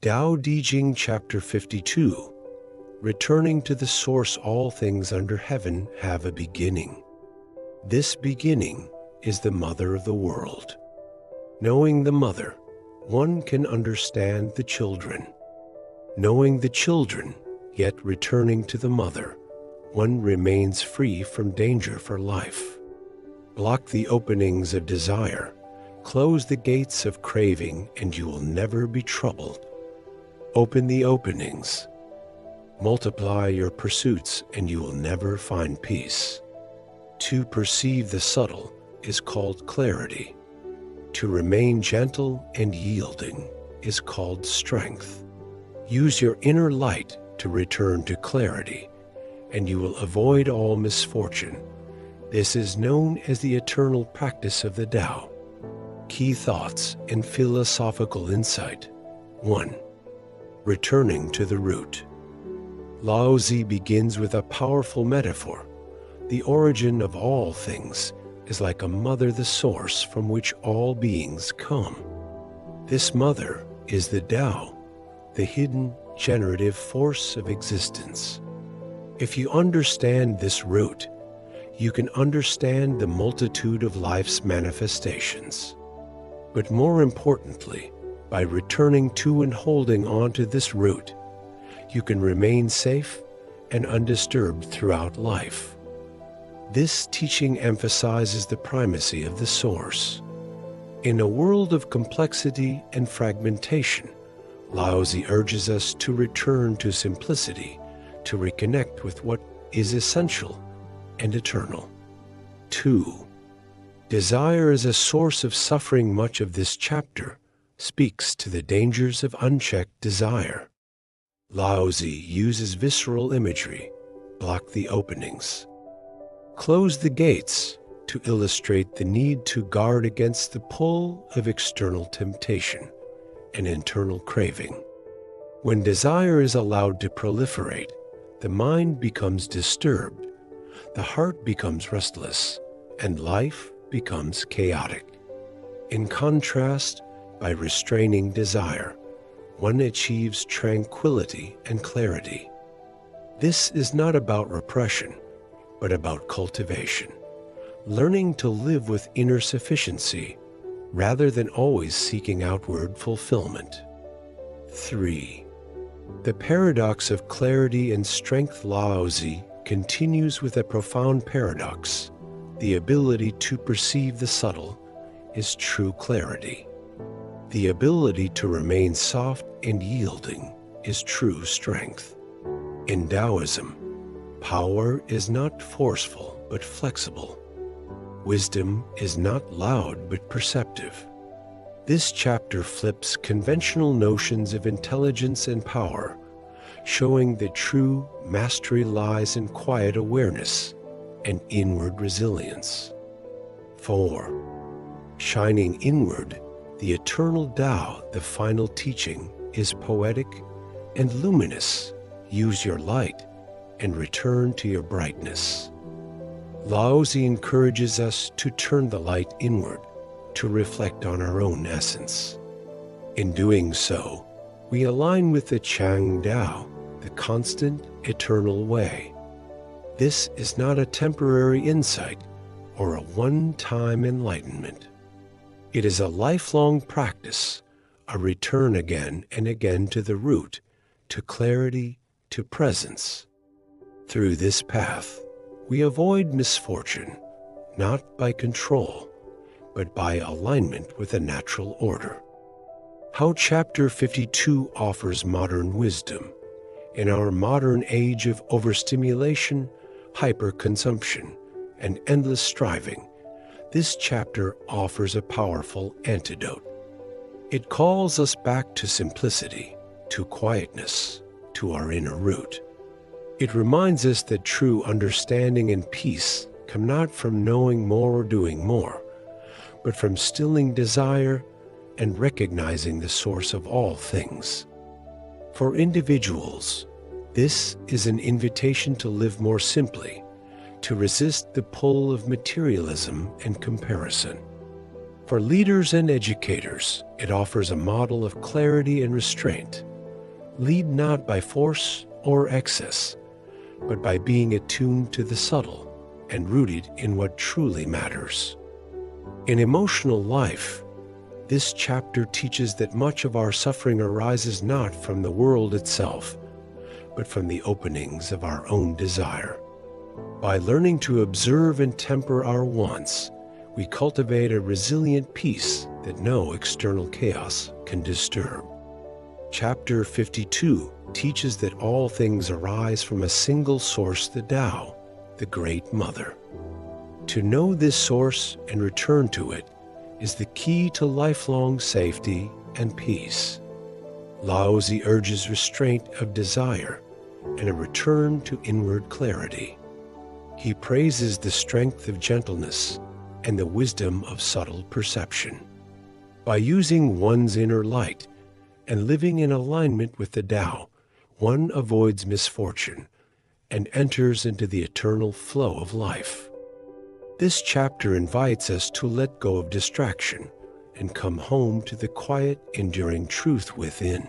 Dao De Jing Chapter 52. Returning to the source, all things under heaven have a beginning. This beginning is the mother of the world. Knowing the mother, one can understand the children. Knowing the children, yet returning to the mother, one remains free from danger for life. Block the openings of desire, close the gates of craving, and you will never be troubled. Open the openings. Multiply your pursuits, and you will never find peace. To perceive the subtle is called clarity. To remain gentle and yielding is called strength. Use your inner light to return to clarity, and you will avoid all misfortune. This is known as the eternal practice of the Tao. Key thoughts and philosophical insight. 1. Returning to the root. Laozi begins with a powerful metaphor. The origin of all things is like a mother, the source from which all beings come. This mother is the Tao, the hidden generative force of existence. If you understand this root, you can understand the multitude of life's manifestations. But more importantly, by returning to and holding on to this root, you can remain safe and undisturbed throughout life. This teaching emphasizes the primacy of the source. In a world of complexity and fragmentation, Laozi urges us to return to simplicity, to reconnect with what is essential and eternal. 2. Desire is a source of suffering. Much of this chapter speaks to the dangers of unchecked desire. Laozi uses visceral imagery, block the openings. Close the gates to illustrate the need to guard against the pull of external temptation and internal craving. When desire is allowed to proliferate, the mind becomes disturbed, the heart becomes restless, and life becomes chaotic. In contrast, by restraining desire, one achieves tranquility and clarity. This is not about repression, but about cultivation, learning to live with inner sufficiency rather than always seeking outward fulfillment. 3. The paradox of clarity and strength. Laozi continues with a profound paradox. The ability to perceive the subtle is true clarity. The ability to remain soft and yielding is true strength. In Taoism, power is not forceful but flexible. Wisdom is not loud but perceptive. This chapter flips conventional notions of intelligence and power, showing that true mastery lies in quiet awareness and inward resilience. 4. Shining inward, the eternal Tao, the final teaching, is poetic and luminous. Use your light and return to your brightness. Laozi encourages us to turn the light inward, to reflect on our own essence. In doing so, we align with the Chang Tao, the constant, eternal way. This is not a temporary insight or a one-time enlightenment. It is a lifelong practice, a return again and again to the root, to clarity, to presence. Through this path, we avoid misfortune, not by control, but by alignment with a natural order. How Chapter 52 offers modern wisdom. In our modern age of overstimulation, hyperconsumption, and endless striving, this chapter offers a powerful antidote. It calls us back to simplicity, to quietness, to our inner root. It reminds us that true understanding and peace come not from knowing more or doing more, but from stilling desire and recognizing the source of all things. For individuals, this is an invitation to live more simply, to resist the pull of materialism and comparison. For leaders and educators, it offers a model of clarity and restraint, Lead not by force or excess, but by being attuned to the subtle and rooted in what truly matters. In emotional life, this chapter teaches that much of our suffering arises not from the world itself, but from the openings of our own desire. By learning to observe and temper our wants, we cultivate a resilient peace that no external chaos can disturb. Chapter 52 teaches that all things arise from a single source, the Tao, the Great Mother. To know this source and return to it is the key to lifelong safety and peace. Laozi urges restraint of desire and a return to inward clarity. He praises the strength of gentleness and the wisdom of subtle perception. By using one's inner light and living in alignment with the Tao, one avoids misfortune and enters into the eternal flow of life. This chapter invites us to let go of distraction and come home to the quiet, enduring truth within.